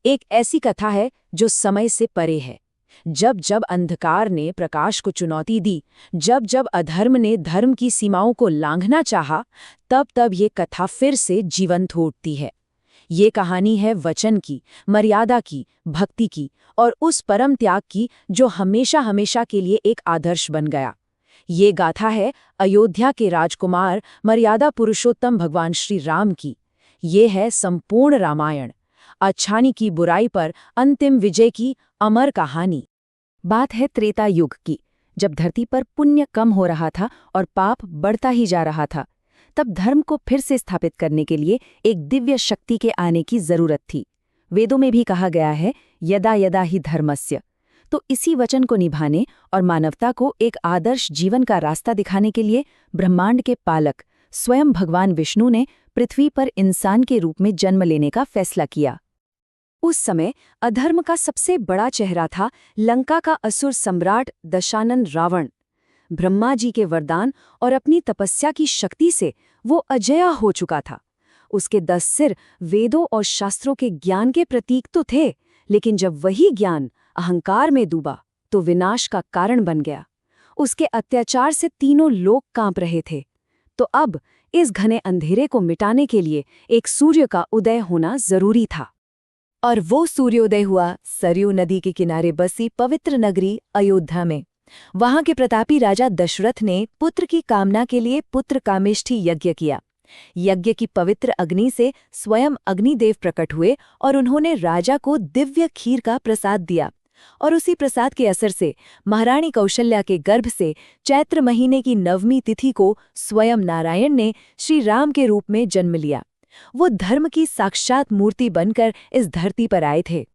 एक ऐसी कथा है जो समय से परे है। जब जब अंधकार ने प्रकाश को चुनौती दी, जब जब अधर्म ने धर्म की सीमाओं को लांघना चाहा, तब तब ये कथा फिर से जीवंत हो उठती है। ये कहानी है वचन की, मर्यादा की, भक्ति की और उस परम त्याग की जो हमेशा हमेशा के लिए एक आदर्श बन गया। ये गाथा है अयोध्या के राजकुमार मर्यादा पुरुषोत्तम भगवान श्री राम की। ये है संपूर्ण रामायण, अच्छाई की बुराई पर अंतिम विजय की अमर कहानी। बात है त्रेता युग की, जब धरती पर पुण्य कम हो रहा था और पाप बढ़ता ही जा रहा था। तब धर्म को फिर से स्थापित करने के लिए एक दिव्य शक्ति के आने की जरूरत थी। वेदों में भी कहा गया है, यदा यदा ही धर्मस्य। तो इसी वचन को निभाने और मानवता को एक आदर्श जीवन का रास्ता दिखाने के लिए ब्रह्मांड के पालक स्वयं भगवान विष्णु ने पृथ्वी पर इंसान के रूप में जन्म लेने का फैसला किया। उस समय अधर्म का सबसे बड़ा चेहरा था लंका का असुर सम्राट दशानन रावण। ब्रह्मा जी के वरदान और अपनी तपस्या की शक्ति से वो अजेय हो चुका था। उसके 10 सिर वेदों और शास्त्रों के ज्ञान के प्रतीक तो थे, लेकिन जब वही ज्ञान अहंकार में डूबा तो विनाश का कारण बन गया। उसके अत्याचार से तीनों लोक कांप रहे थे। तो अब इस घने अंधेरे को मिटाने के लिए एक सूर्य का उदय होना जरूरी था। और वो सूर्योदय हुआ सरयू नदी के किनारे बसी पवित्र नगरी अयोध्या में। वहां के प्रतापी राजा दशरथ ने पुत्र की कामना के लिए पुत्र कामेष्ठी यज्ञ किया। यज्ञ की पवित्र अग्नि से स्वयं अग्निदेव प्रकट हुए और उन्होंने राजा को दिव्य खीर का प्रसाद दिया। और उसी प्रसाद के असर से महारानी कौशल्या के गर्भ से चैत्र महीने की 9वीं तिथि को स्वयं नारायण ने श्री राम के रूप में जन्म लिया। वो धर्म की साक्षात मूर्ति बनकर इस धरती पर आए थे।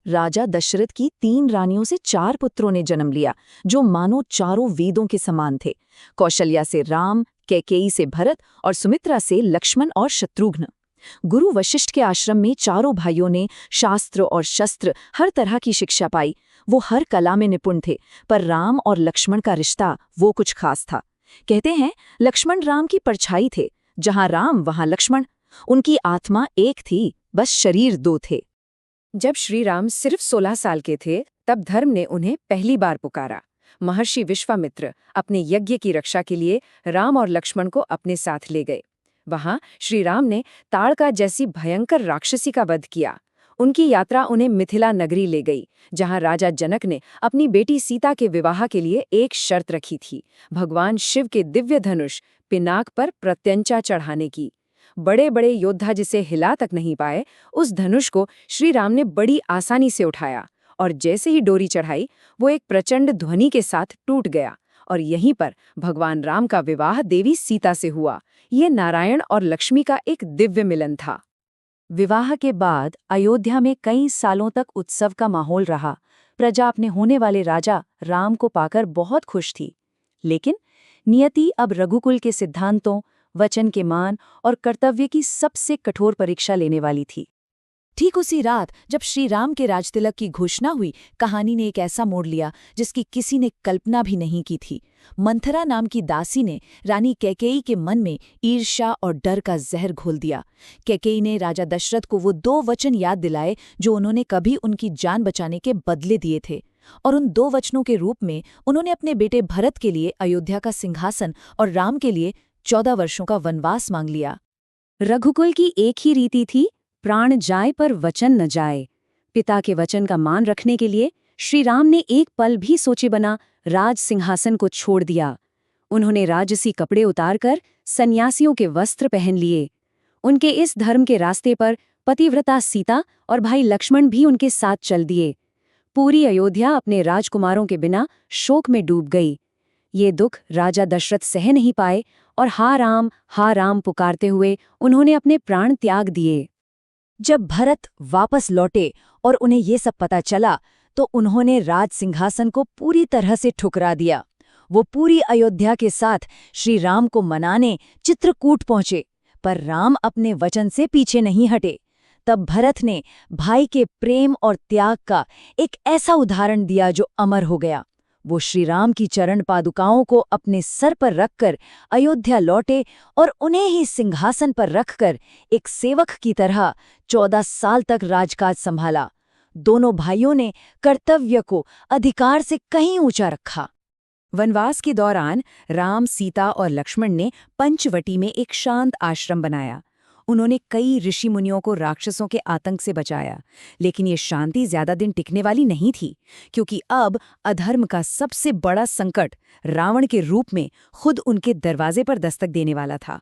राजा दशरथ की 3 रानियों से 4 पुत्रों ने जन्म लिया, जो मानो चारों वेदों के समान थे। कौशल्या से राम, कैकेयी से भरत और सुमित्रा से लक्ष्मण और शत्रुघ्न। गुरु वशिष्ठ के आश्रम में चारों भाइयों ने शास्त्र और शस्त्र हर तरह की शिक्षा पाई। वो हर कला में निपुण थे, पर राम और लक्ष्मण का रिश्ता वो कुछ खास था। कहते हैं लक्ष्मण राम की परछाई थे, जहां राम वहां लक्ष्मण। उनकी आत्मा एक थी, बस शरीर 2 थे। जब श्री राम सिर्फ 16 साल के थे, तब धर्म ने उन्हें पहली बार पुकारा। महर्षि विश्वामित्र अपने यज्ञ की रक्षा के लिए राम और लक्ष्मण को अपने साथ ले गए। वहां श्री राम ने ताड़का जैसी भयंकर राक्षसी का वध किया। उनकी यात्रा उन्हें मिथिला नगरी ले गई, जहां राजा जनक ने अपनी बेटी सीता के विवाह के लिए एक शर्त रखी थी, भगवान शिव के दिव्य धनुष पिनाक पर प्रत्यंचा चढ़ाने की। बड़े बड़े योद्धा जिसे हिला तक नहीं पाए, उस धनुष को श्री राम ने बड़ी आसानी से उठाया और जैसे ही डोरी चढ़ाई, वो एक प्रचंड ध्वनि के साथ टूट गया। और यहीं पर भगवान राम का विवाह देवी सीता से हुआ। ये नारायण और लक्ष्मी का एक दिव्य मिलन था। विवाह के बाद अयोध्या में कई सालों तक उत्सव का माहौल रहा। प्रजा अपने होने वाले राजा राम को पाकर बहुत खुश थी। लेकिन नियति अब रघुकुल के सिद्धांतों, वचन के मान और कर्तव्य की सबसे कठोर परीक्षा लेने वाली थी। ठीक उसी रात जब श्री राम के राजतिलक की घोषणा हुई, कहानी ने एक ऐसा मोड़ लिया जिसकी किसी ने कल्पना भी नहीं की थी। मंथरा नाम की दासी ने रानी कैकेयी के मन में ईर्ष्या और डर का जहर घोल दिया। कैकेयी ने राजा दशरथ को वो 2 वचन याद दिलाए जो उन्होंने कभी उनकी जान बचाने के बदले दिए थे। और उन 2 वचनों के रूप में उन्होंने अपने बेटे भरत के लिए अयोध्या का सिंहासन और राम के लिए 14 वर्षों का वनवास मांग लिया। रघुकुल की एक ही रीति थी, प्राण जाए पर वचन न जाए। पिता के वचन का मान रखने के लिए श्री राम ने एक पल भी सोचे बना राज सिंहासन को छोड़ दिया। उन्होंने राजसी कपड़े उतारकर सन्यासियों के वस्त्र पहन लिए। उनके इस धर्म के रास्ते पर पतिव्रता सीता और भाई लक्ष्मण भी उनके साथ चल दिए। पूरी अयोध्या अपने राजकुमारों के बिना शोक में डूब गई। ये दुख राजा दशरथ सह नहीं पाए और हा राम पुकारते हुए उन्होंने अपने प्राण त्याग दिए। जब भरत वापस लौटे और उन्हें ये सब पता चला, तो उन्होंने राज सिंहासन को पूरी तरह से ठुकरा दिया। वो पूरी अयोध्या के साथ श्री राम को मनाने चित्रकूट पहुंचे, पर राम अपने वचन से पीछे नहीं हटे। तब भरत ने भाई के प्रेम और त्याग का एक ऐसा उदाहरण दिया जो अमर हो गया। वो श्री राम की चरण पादुकाओं को अपने सर पर रखकर अयोध्या लौटे और उन्हें ही सिंहासन पर रखकर एक सेवक की तरह 14 साल तक राजकाज संभाला। दोनों भाइयों ने कर्तव्य को अधिकार से कहीं ऊंचा रखा। वनवास के दौरान राम, सीता और लक्ष्मण ने पंचवटी में एक शांत आश्रम बनाया। उन्होंने कई ऋषि मुनियों को राक्षसों के आतंक से बचाया, लेकिन ये शांति ज्यादा दिन टिकने वाली नहीं थी, क्योंकि अब अधर्म का सबसे बड़ा संकट रावण के रूप में खुद उनके दरवाजे पर दस्तक देने वाला था।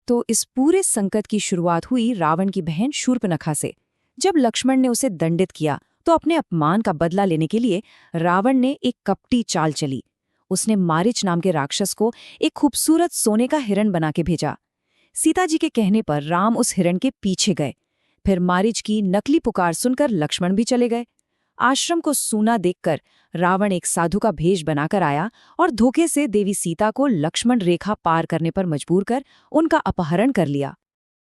तो इस पूरे संकट की शुरुआत हुई रावण की बहन शूर्पणखा से। जब लक्ष्मण ने उसे दंडित किया तो अपने अपमान का बदला लेने के लिए रावण ने एक कपटी चाल चली। उसने मारीच नाम के राक्षस को एक खूबसूरत सोने का हिरण बना के भेजा। सीता जी के कहने पर राम उस हिरण के पीछे गए। फिर मारीच की नकली पुकार सुनकर लक्ष्मण भी चले गए। आश्रम को सूना देखकर रावण एक साधु का भेष बनाकर आया और धोखे से देवी सीता को लक्ष्मण रेखा पार करने पर मजबूर कर उनका अपहरण कर लिया।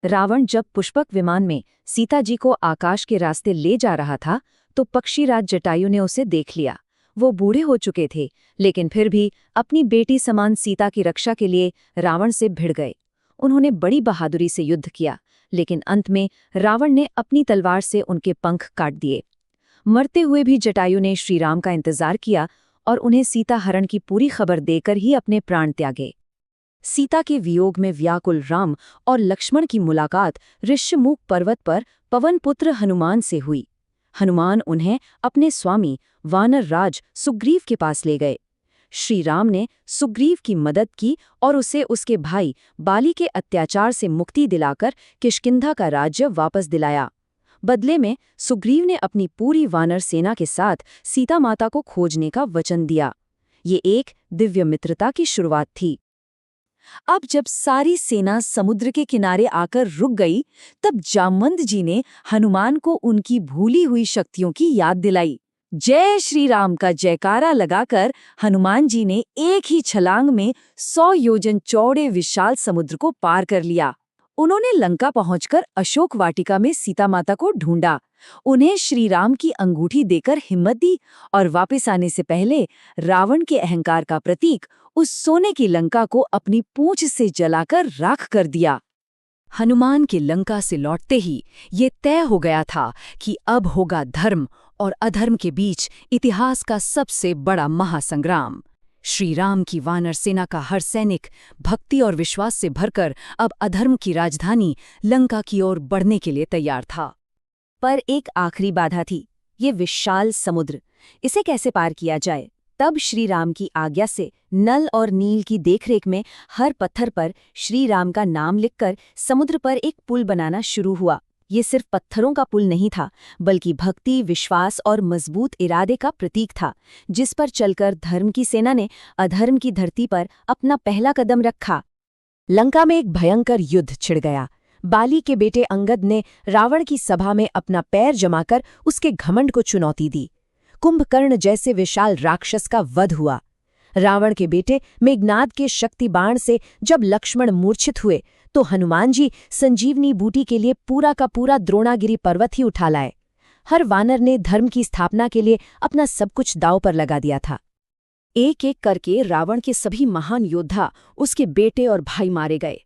रावण जब पुष्पक विमान में सीता जी को आकाश के रास्ते ले जा रहा था तो पक्षीराज जटायु ने उसे देख लिया। वो बूढ़े हो चुके थे, लेकिन फिर भी अपनी बेटी समान सीता की रक्षा के लिए रावण से भिड़ गए। उन्होंने बड़ी बहादुरी से युद्ध किया, लेकिन अंत में रावण ने अपनी तलवार से उनके पंख काट दिए। मरते हुए भी जटायु ने श्रीराम का इंतजार किया और उन्हें सीता हरण की पूरी खबर देकर ही अपने प्राण त्यागे। सीता के वियोग में व्याकुल राम और लक्ष्मण की मुलाकात ऋष्यमुख पर्वत पर पवनपुत्र हनुमान से हुई। हनुमान उन्हें अपने स्वामी वानर राज सुग्रीव के पास ले गए। श्री राम ने सुग्रीव की मदद की और उसे उसके भाई बाली के अत्याचार से मुक्ति दिलाकर किष्किंधा का राज्य वापस दिलाया। बदले में सुग्रीव ने अपनी पूरी वानर सेना के साथ सीता माता को खोजने का वचन दिया। ये एक दिव्य मित्रता की शुरुआत थी। अब जब सारी सेना समुद्र के किनारे आकर रुक गई, तब जामवंत जी ने हनुमान को उनकी भूली हुई शक्तियों की याद दिलाई। जय श्री राम का जयकारा लगाकर हनुमान जी ने एक ही छलांग में 100 योजन चौड़े विशाल समुद्र को पार कर लिया। उन्होंने लंका पहुंचकर अशोक वाटिका में सीता माता को ढूंढा, उन्हें श्री राम की अंगूठी देकर हिम्मत दी और वापस आने से पहले रावण के अहंकार का प्रतीक उस सोने की लंका को अपनी पूंछ से जलाकर राख कर दिया। हनुमान के लंका से लौटते ही ये तय हो गया था कि अब होगा धर्म और अधर्म के बीच इतिहास का सबसे बड़ा महासंग्राम। श्री राम की वानर सेना का हर सैनिक भक्ति और विश्वास से भरकर अब अधर्म की राजधानी लंका की ओर बढ़ने के लिए तैयार था। पर एक आखिरी बाधा थी, ये विशाल समुद्र। इसे कैसे पार किया जाए? तब श्री राम की आज्ञा से नल और नील की देखरेख में हर पत्थर पर श्री राम का नाम लिखकर समुद्र पर एक पुल बनाना शुरू हुआ। ये सिर्फ पत्थरों का पुल नहीं था, बल्कि भक्ति, विश्वास और मजबूत इरादे का प्रतीक था, जिस पर चलकर धर्म की सेना ने अधर्म की धरती पर अपना पहला कदम रखा। लंका में एक भयंकर युद्ध छिड़ गया। बाली के बेटे अंगद ने रावण की सभा में अपना पैर जमाकर उसके घमंड को चुनौती दी। कुंभकर्ण जैसे विशाल राक्षस का वध हुआ। रावण के बेटे मेघनाद के शक्ति बाण से जब लक्ष्मण मूर्छित हुए तो हनुमान जी संजीवनी बूटी के लिए पूरा का पूरा द्रोणागिरी पर्वत ही उठा लाए। हर वानर ने धर्म की स्थापना के लिए अपना सब कुछ दांव पर लगा दिया था। एक एक करके रावण के सभी महान योद्धा, उसके बेटे और भाई मारे गए।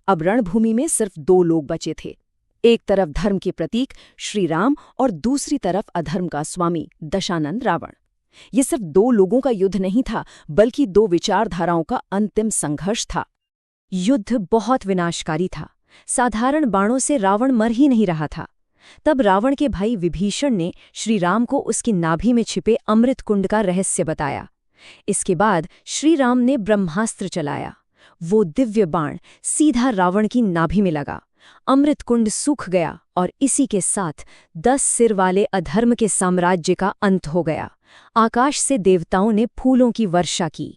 अब रणभूमि में सिर्फ 2 लोग बचे थे, एक तरफ धर्म के प्रतीक श्री राम और दूसरी तरफ अधर्म का स्वामी दशानन रावण। ये सिर्फ 2 लोगों का युद्ध नहीं था, बल्कि 2 विचारधाराओं का अंतिम संघर्ष था। युद्ध बहुत विनाशकारी था। साधारण बाणों से रावण मर ही नहीं रहा था। तब रावण के भाई विभीषण ने श्री राम को उसकी नाभि में छिपे अमृत कुंड का रहस्य बताया। इसके बाद श्री राम ने ब्रह्मास्त्र चलाया। वो दिव्य बाण सीधा रावण की नाभि में लगा। अमृत कुंड सूख गया और इसी के साथ 10 सिर वाले अधर्म के साम्राज्य का अंत हो गया। आकाश से देवताओं ने फूलों की वर्षा की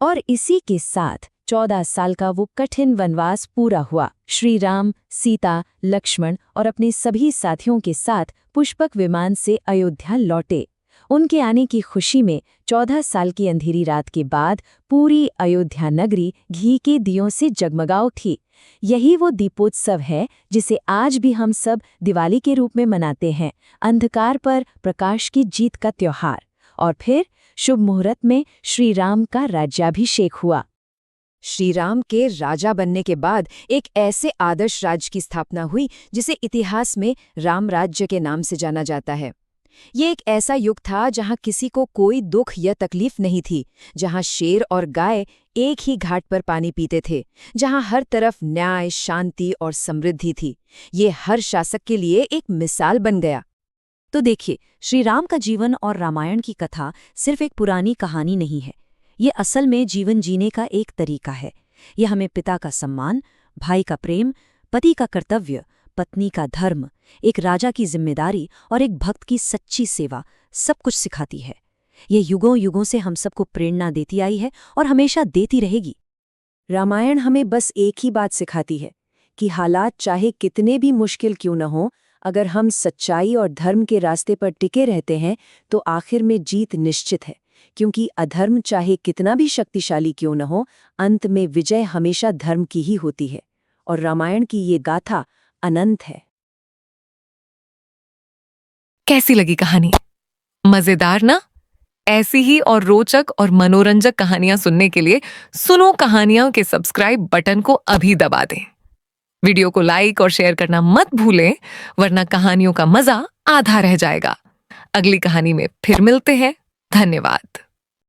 और इसी के साथ 14 साल का वो कठिन वनवास पूरा हुआ। श्री राम, सीता, लक्ष्मण और अपने सभी साथियों के साथ पुष्पक विमान से अयोध्या लौटे। उनके आने की खुशी में 14 साल की अंधेरी रात के बाद पूरी अयोध्या नगरी घी के दियों से जगमगा उठी। यही वो दीपोत्सव है जिसे आज भी हम सब दिवाली के रूप में मनाते हैं, अंधकार पर प्रकाश की जीत का त्योहार। और फिर शुभ मुहूर्त में श्री राम का राज्याभिषेक हुआ। श्री राम के राजा बनने के बाद एक ऐसे आदर्श राज्य की स्थापना हुई जिसे इतिहास में राम राज्य के नाम से जाना जाता है। ये एक ऐसा युग था जहां किसी को कोई दुख या तकलीफ नहीं थी, जहां शेर और गाय एक ही घाट पर पानी पीते थे, जहां हर तरफ न्याय, शांति और समृद्धि थी। ये हर शासक के लिए एक मिसाल बन गया। तो देखिए, श्री राम का जीवन और रामायण की कथा सिर्फ एक पुरानी कहानी नहीं है। ये असल में जीवन जीने का एक तरीका है। ये हमें पिता का सम्मान, भाई का प्रेम, पति का कर्तव्य, पत्नी का धर्म, एक राजा की जिम्मेदारी और एक भक्त की सच्ची सेवा सब कुछ सिखाती है। ये युगों युगों से हम सबको प्रेरणा देती आई है और हमेशा देती रहेगी। रामायण हमें बस एक ही बात सिखाती है कि हालात चाहे कितने भी मुश्किल क्यों न हों, अगर हम सच्चाई और धर्म के रास्ते पर टिके रहते हैं तो आखिर में जीत निश्चित है। क्योंकि अधर्म चाहे कितना भी शक्तिशाली क्यों न हो, अंत में विजय हमेशा धर्म की ही होती है। और रामायण की ये गाथा अनंत है। कैसी लगी कहानी? मजेदार ना? ऐसी ही और रोचक और मनोरंजक कहानियां सुनने के लिए सुनो कहानियां के सब्सक्राइब बटन को अभी दबा दें। वीडियो को लाइक और शेयर करना मत भूलें, वरना कहानियों का मजा आधा रह जाएगा। अगली कहानी में फिर मिलते हैं। धन्यवाद।